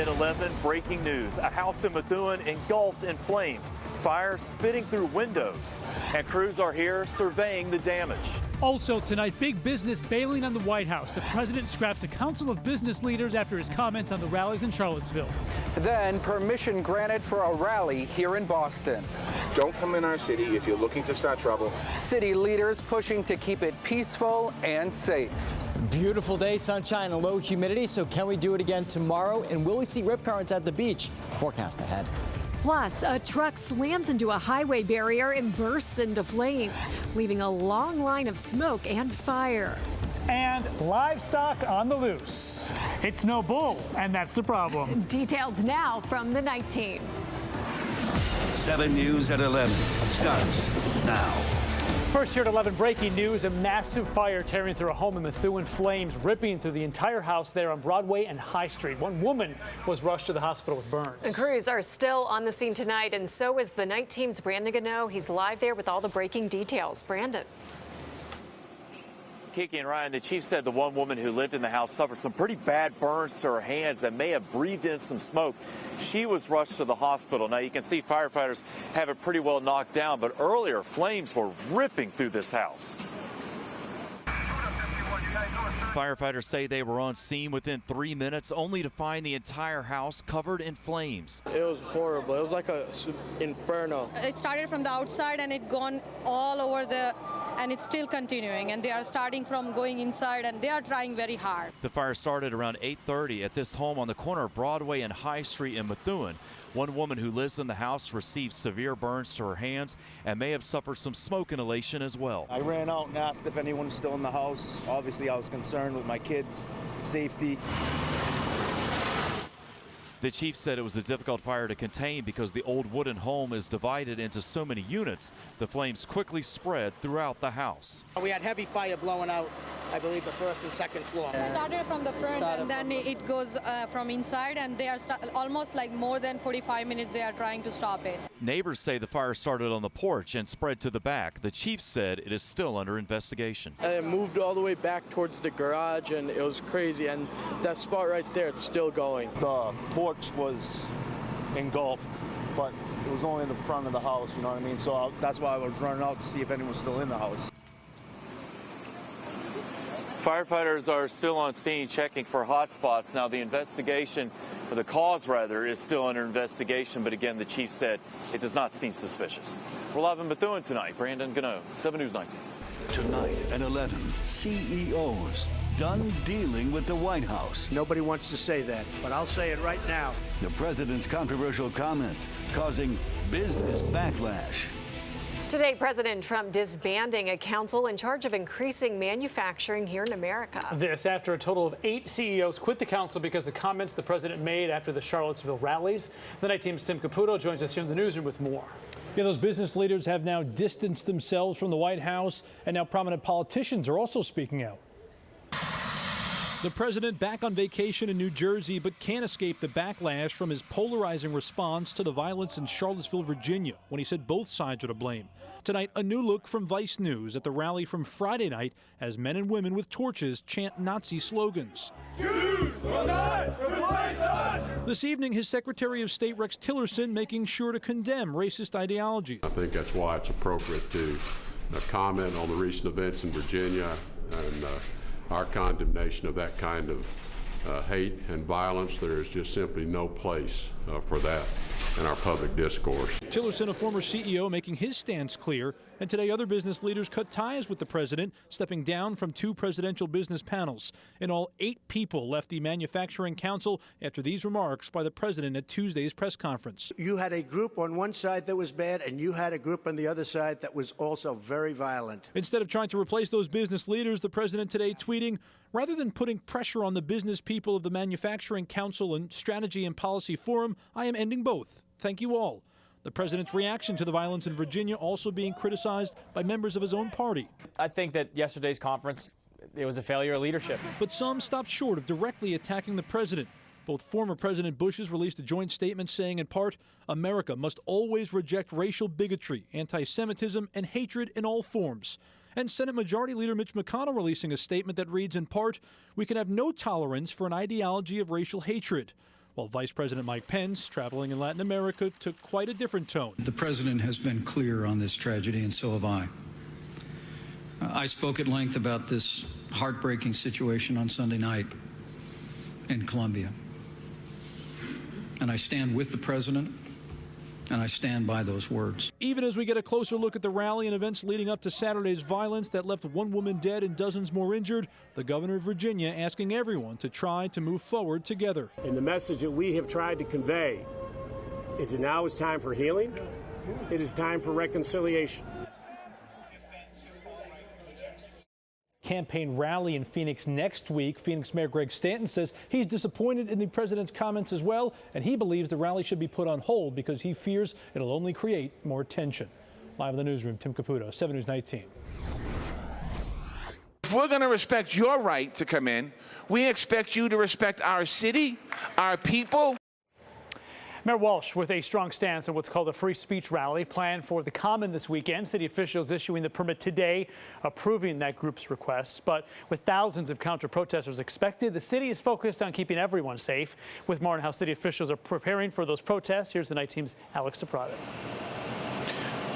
At 11, breaking news. A house in Methuen engulfed in flames. Fire spitting through windows. And crews are here surveying the damage. Also tonight, big business bailing on the White House. The president scraps a council of business leaders after his comments on the rallies in Charlottesville. Then permission granted for a rally here in Boston. Don't come in our city if you're looking to start trouble. City leaders pushing to keep it peaceful and safe. Beautiful day, sunshine and low humidity. So can we do it again tomorrow? And will we see rip currents at the beach? Forecast ahead. Plus, a truck slams into a highway barrier and bursts into flames, leaving a long line of smoke and fire. And livestock on the loose. It's no bull, and that's the problem. Details now from the night team. 7 News at 11 starts now. First here at 11, breaking news. A massive fire tearing through a home in Methuen, flames ripping through the entire house there on Broadway and High Street. One woman was rushed to the hospital with burns. And crews are still on the scene tonight, and so is the night team's Brandon Gano. He's live there with all the breaking details. Brandon. Kiki and Ryan, the chief said the one woman who lived in the house suffered some pretty bad burns to her hands that may have breathed in some smoke. She was rushed to the hospital. Now you can see firefighters have it pretty well knocked down, but earlier flames were ripping through this house. Firefighters say they were on scene within 3 minutes, only to find the entire house covered in flames. It was horrible. It was like an inferno. It started from the outside and it gone all over and it's still continuing, and they are starting from going inside, and they are trying very hard. The fire started around 8:30 at this home on the corner of Broadway and High Street in Methuen. One woman who lives in the house received severe burns to her hands and may have suffered some smoke inhalation as well. I ran out and asked if anyone was still in the house. Obviously, I was concerned with my kids' safety. The chief said it was a difficult fire to contain because the old wooden home is divided into so many units. The flames quickly spread throughout the house. We had heavy fire blowing out, I believe, the first and second floor. It started from the front and then it goes from inside, and they are almost like more than 45 minutes they are trying to stop it. Neighbors say the fire started on the porch and spread to the back. The chief said it is still under investigation. And it moved all the way back towards the garage, and it was crazy. And that spot right there, it's still going. The porch was engulfed, but it was only in the front of the house, you know what I mean? So that's why I was running out to see if anyone was still in the house. Firefighters are still on scene checking for hot spots. Now the investigation, or the cause rather, is still under investigation, but again the chief said it does not seem suspicious. We're live in Methuen tonight. Brandon Gano, 7 News 19. Tonight at 11, CEOs done dealing with the White House. Nobody wants to say that, but I'll say it right now. The president's controversial comments causing business backlash. Today, President Trump disbanding a council in charge of increasing manufacturing here in America. This after a total of 8 CEOs quit the council because of comments the president made after the Charlottesville rallies. The night team's Tim Caputo joins us here in the newsroom with more. Yeah, those business leaders have now distanced themselves from the White House, and now prominent politicians are also speaking out. The president back on vacation in New Jersey, but can't escape the backlash from his polarizing response to the violence in Charlottesville, Virginia, when he said both sides are to blame. Tonight, a new look from Vice News at the rally from Friday night as men and women with torches chant Nazi slogans. Jews will not replace us! This evening, his Secretary of State Rex Tillerson making sure to condemn racist ideology. I think that's why it's appropriate to comment on the recent events in Virginia and our condemnation of that kind of hate and violence. There is just simply no place for that in our public discourse. Tillerson, a former CEO, making his stance clear, and today other business leaders cut ties with the president, stepping down from 2 presidential business panels. In all, 8 people left the Manufacturing Council after these remarks by the president at Tuesday's press conference. You had a group on one side that was bad, and you had a group on the other side that was also very violent. Instead of trying to replace those business leaders, the president today tweeting, rather than putting pressure on the business people of the Manufacturing Council and Strategy and Policy Forum, I am ending both. Thank you all. The president's reaction to the violence in Virginia also being criticized by members of his own party. I think that yesterday's conference, it was a failure of leadership. But some stopped short of directly attacking the president. Both former President Bushes released a joint statement saying, in part, America must always reject racial bigotry, anti-Semitism, and hatred in all forms. And Senate Majority Leader Mitch McConnell releasing a statement that reads, in part, we can have no tolerance for an ideology of racial hatred. while Vice President Mike Pence, traveling in Latin America, took quite a different tone. The president has been clear on this tragedy, and so have I. I spoke at length about this heartbreaking situation on Sunday night in Colombia. And I stand with the president, and I stand by those words. Even as we get a closer look at the rally and events leading up to Saturday's violence that left one woman dead and dozens more injured, the governor of Virginia asking everyone to try to move forward together. And the message that we have tried to convey is that now is time for healing. It is time for reconciliation. Campaign rally in Phoenix next week. Phoenix Mayor Greg Stanton says he's disappointed in the president's comments as well, and he believes the rally should be put on hold because he fears it'll only create more tension. Live in the newsroom, Tim Caputo, 7 News 19. If we're going to respect your right to come in, we expect you to respect our city, our people. Mayor Walsh with a strong stance on what's called a free speech rally planned for the Common this weekend. City officials issuing the permit today, approving that group's requests. But with thousands of counter-protesters expected, the city is focused on keeping everyone safe. With more on how city officials are preparing for those protests, here's the Night Team's Alex Soprado.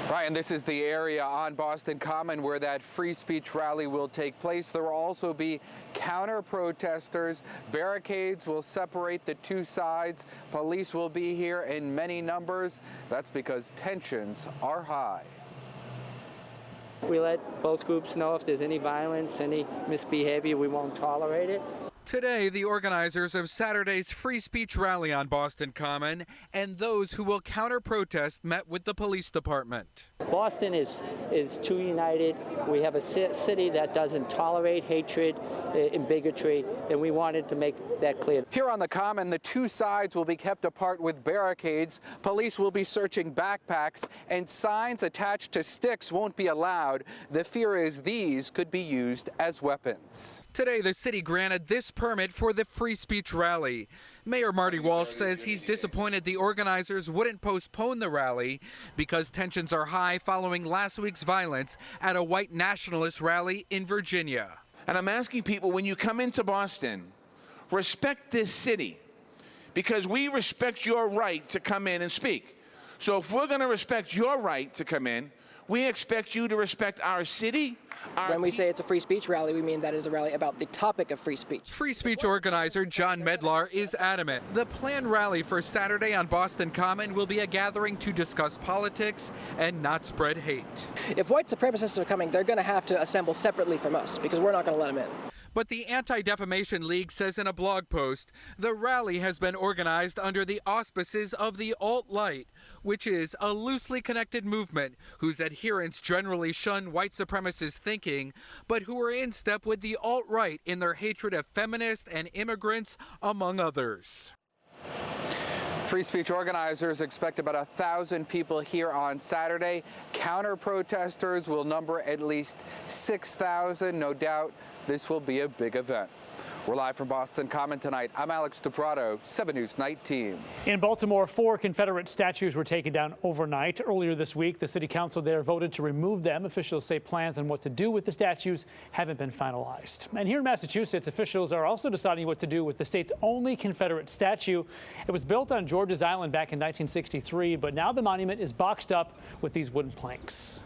Ryan, this is the area on Boston Common where that free speech rally will take place. There will also be counter-protesters. Barricades will separate the two sides. Police will be here in many numbers. That's because tensions are high. We let both groups know if there's any violence, any misbehavior, we won't tolerate it. Today, the organizers of Saturday's free speech rally on Boston Common and those who will counter-protest met with the police department. Boston is too united. We have a city that doesn't tolerate hatred and bigotry, and we wanted to make that clear. Here on the Common, the two sides will be kept apart with barricades. Police will be searching backpacks, and signs attached to sticks won't be allowed. The fear is these could be used as weapons. Today, the city granted this permit for the free speech rally. Mayor Marty Walsh says he's disappointed the organizers wouldn't postpone the rally because tensions are high following last week's violence at a white nationalist rally in Virginia. And I'm asking people, when you come into Boston, respect this city, because we respect your right to come in and speak. So if we're going to respect your right to come in, we expect you to respect our city. When we say it's a free speech rally, we mean that is a rally about the topic of free speech. Free speech organizer John Medlar is adamant. The planned rally for Saturday on Boston Common will be a gathering to discuss politics and not spread hate. If white supremacists are coming, they're going to have to assemble separately from us because we're not going to let them in. But the Anti-Defamation League says in a blog post, the rally has been organized under the auspices of the alt-right, which is a loosely connected movement whose adherents generally shun white supremacist thinking, but who are in step with the alt-right in their hatred of feminists and immigrants, among others. Free speech organizers expect about 1,000 people here on Saturday. Counter-protesters will number at least 6,000. No doubt this will be a big event. We're live from Boston Common tonight. I'm Alex DePrado, 7 News Night Team. In Baltimore, 4 Confederate statues were taken down overnight. Earlier this week, the city council there voted to remove them. Officials say plans on what to do with the statues haven't been finalized. And here in Massachusetts, officials are also deciding what to do with the state's only Confederate statue. It was built on George's Island back in 1963, but now the monument is boxed up with these wooden planks.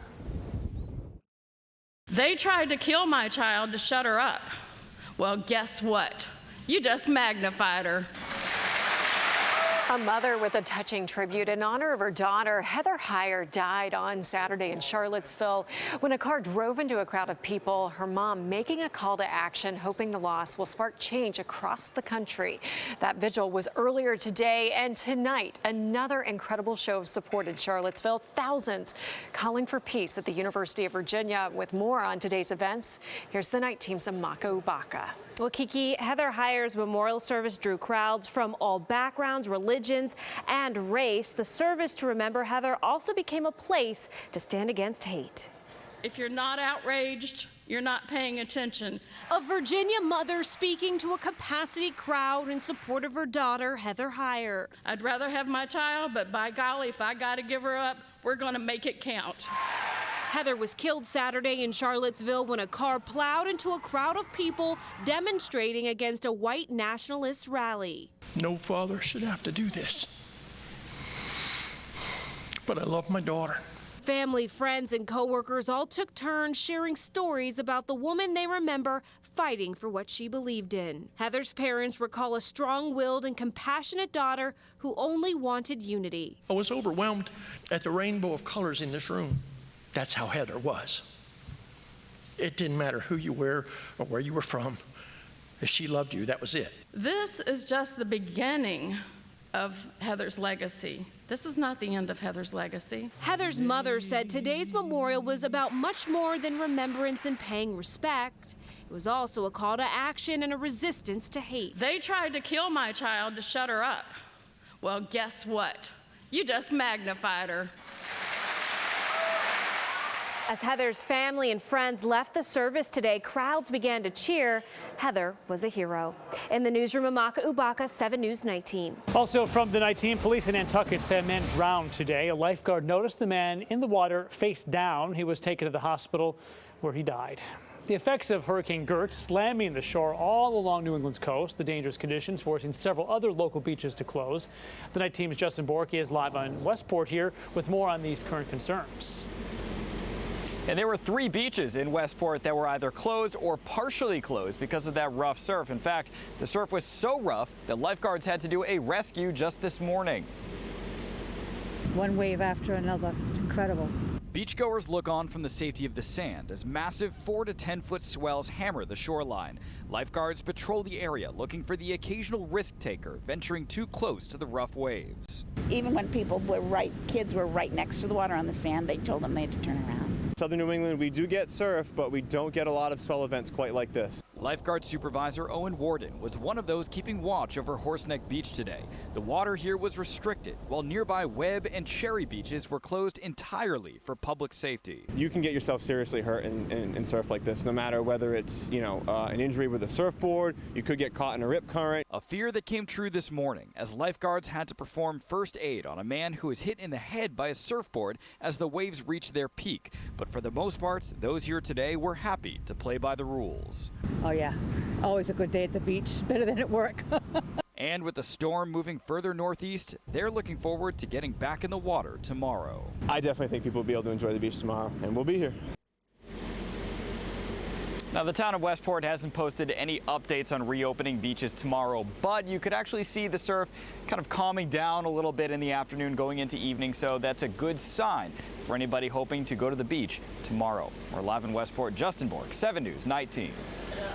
They tried to kill my child to shut her up. Well, guess what? You just magnified her. A mother with a touching tribute in honor of her daughter. Heather Heyer died on Saturday in Charlottesville when a car drove into a crowd of people. Her mom making a call to action, hoping the loss will spark change across the country. That vigil was earlier today, and tonight, another incredible show of support in Charlottesville. Thousands calling for peace at the University of Virginia. With more on today's events, here's the Night Team's Amaka Ubaka. Well, Kiki, Heather Heyer's memorial service drew crowds from all backgrounds, religions, and race. The service to remember Heather also became a place to stand against hate. If you're not outraged, you're not paying attention. A Virginia mother speaking to a capacity crowd in support of her daughter, Heather Heyer. I'd rather have my child, but by golly, if I got to give her up, we're going to make it count. Heather was killed Saturday in Charlottesville when a car plowed into a crowd of people demonstrating against a white nationalist rally. No father should have to do this. But I love my daughter. Family, friends, and coworkers all took turns sharing stories about the woman they remember fighting for what she believed in. Heather's parents recall a strong-willed and compassionate daughter who only wanted unity. I was overwhelmed at the rainbow of colors in this room. That's how Heather was. It didn't matter who you were or where you were from. If she loved you, that was it. This is just the beginning of Heather's legacy. This is not the end of Heather's legacy. Heather's mother said today's memorial was about much more than remembrance and paying respect. It was also a call to action and a resistance to hate. They tried to kill my child to shut her up. Well, guess what? You just magnified her. As Heather's family and friends left the service today, crowds began to cheer. Heather was a hero. In the newsroom, Amaka Ubaka, 7 News 19. Also from the night team, police in Nantucket say a man drowned today. A lifeguard noticed the man in the water face down. He was taken to the hospital where he died. The effects of Hurricane Gert slamming the shore all along New England's coast. The dangerous conditions forcing several other local beaches to close. The night team's Justin Borky is live on Westport here with more on these current concerns. And there were 3 beaches in Westport that were either closed or partially closed because of that rough surf. In fact, the surf was so rough that lifeguards had to do a rescue just this morning. One wave after another. It's incredible. Beachgoers look on from the safety of the sand as massive 4 to 10 foot swells hammer the shoreline. Lifeguards patrol the area looking for the occasional risk taker venturing too close to the rough waves. Even when kids were right next to the water on the sand, they told them they had to turn around. Southern New England, we do get surf, but we don't get a lot of swell events quite like this. Lifeguard supervisor Owen Warden was one of those keeping watch over Horseneck Beach today. The water here was restricted, while nearby Webb and Cherry beaches were closed entirely for public safety. You can get yourself seriously hurt in surf like this, no matter whether it's, an injury with a surfboard, you could get caught in a rip current. A fear that came true this morning as lifeguards had to perform first aid on a man who was hit in the head by a surfboard as the waves reached their peak. But for the most part, those here today were happy to play by the rules. Oh yeah, always a good day at the beach. Better than at work. And with the storm moving further northeast, they're looking forward to getting back in the water tomorrow. I definitely think people will be able to enjoy the beach tomorrow, and we'll be here. Now, the town of Westport hasn't posted any updates on reopening beaches tomorrow, but you could actually see the surf kind of calming down a little bit in the afternoon going into evening, so that's a good sign for anybody hoping to go to the beach tomorrow. We're live in Westport. Justin Bork, 7 News 19.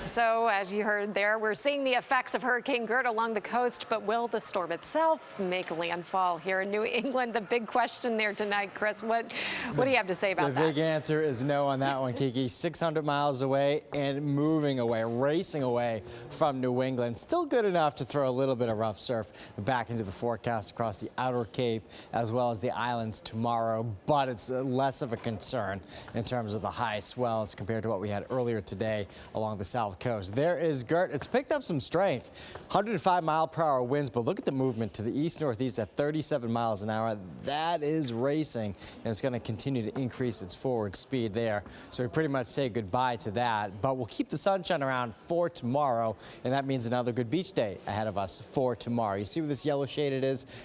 So, as you heard there, we're seeing the effects of Hurricane Gert along the coast, but will the storm itself make landfall here in New England? The big question there tonight, Chris. What do you have to say about that? The big answer is no on that one, Kiki. 600 miles away and moving away, racing away from New England. Still good enough to throw a little bit of rough surf back into the forecast across the outer Cape as well as the islands tomorrow, but it's less of a concern in terms of the high swells compared to what we had earlier today along the south coast. There is Gert. It's picked up some strength. 105-mile-per-hour winds, but look at the movement to the east-northeast at 37 miles an hour. That is racing, and it's going to continue to increase its forward speed there. So we pretty much say goodbye to that, but we'll keep the sunshine around for tomorrow, and that means another good beach day ahead of us for tomorrow. You see where this yellow shaded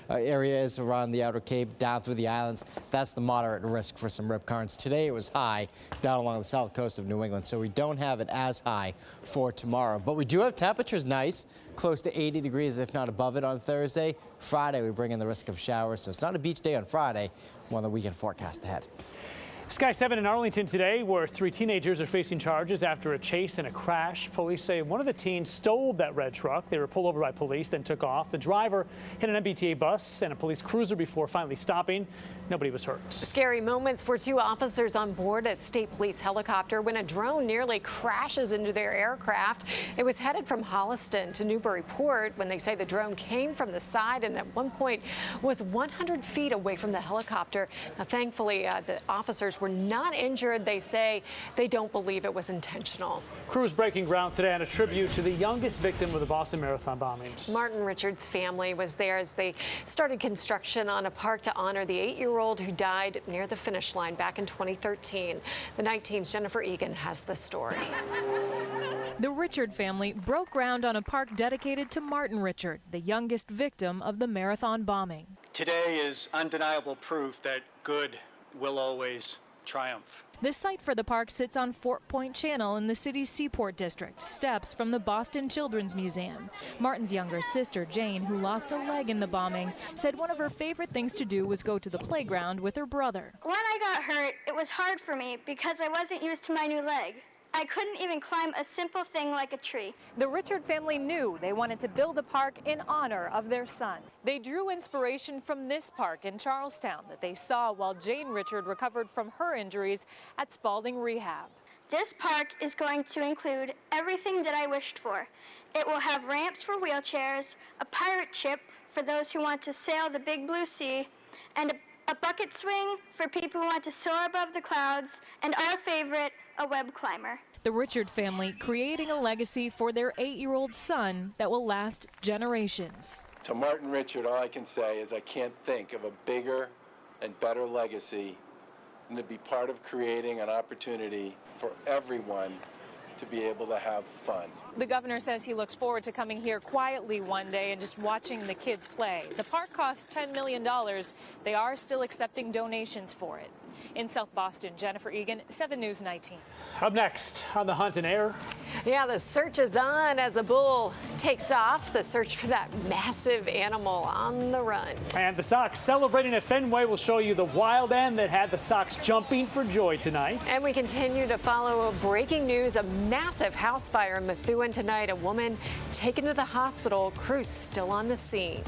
area is around the outer Cape, down through the islands. That's the moderate risk for some rip currents. Today it was high down along the south coast of New England, so we don't have it as high for tomorrow. But we do have temperatures nice, close to 80 degrees, if not above it on Thursday. Friday, we bring in the risk of showers, so it's not a beach day on Friday, one of the weekend forecast ahead. Sky 7 in Arlington today, where 3 teenagers are facing charges after a chase and a crash. Police say one of the teens stole that red truck. They were pulled over by police, then took off. The driver hit an MBTA bus and a police cruiser before finally stopping. Nobody was hurt. Scary moments for 2 officers on board a state police helicopter when a drone nearly crashes into their aircraft. It was headed from Holliston to Newburyport when they say the drone came from the side and at one point was 100 feet away from the helicopter. Now, thankfully, the officers Others were not injured. They say they don't believe it was intentional. Crews breaking ground today on a tribute to the youngest victim of the Boston Marathon bombings. Martin Richards' family was there as they started construction on a park to honor the 8-year-old who died near the finish line back in 2013. The Night Team's Jennifer Egan has the story. The Richard family broke ground on a park dedicated to Martin Richard, the youngest victim of the marathon bombing. Today is undeniable proof that good will always triumph. The site for the park sits on Fort Point Channel in the city's Seaport District, steps from the Boston Children's Museum. Martin's younger sister, Jane, who lost a leg in the bombing, said one of her favorite things to do was go to the playground with her brother. When I got hurt, it was hard for me because I wasn't used to my new leg. I couldn't even climb a simple thing like a tree. The Richard family knew they wanted to build a park in honor of their son. They drew inspiration from this park in Charlestown that they saw while Jane Richard recovered from her injuries at Spalding Rehab. This park is going to include everything that I wished for. It will have ramps for wheelchairs, a pirate ship for those who want to sail the big blue sea, and a bucket swing for people who want to soar above the clouds, and our favorite, a web climber. The Richard family creating a legacy for their 8-year-old son that will last generations. To Martin Richard, all I can say is I can't think of a bigger and better legacy than to be part of creating an opportunity for everyone to be able to have fun. The governor says he looks forward to coming here quietly one day and just watching the kids play. The park costs $10 million. They are still accepting donations for it. In South Boston, Jennifer Egan, 7 News 19. Up next on the hunt in air. Yeah, the search is on as a bull takes off. The search for that massive animal on the run. And the Sox celebrating at Fenway will show you the wild end that had the Sox jumping for joy tonight. And we continue to follow breaking news, a massive house fire in Methuen tonight. A woman taken to the hospital. Crews still on the scene.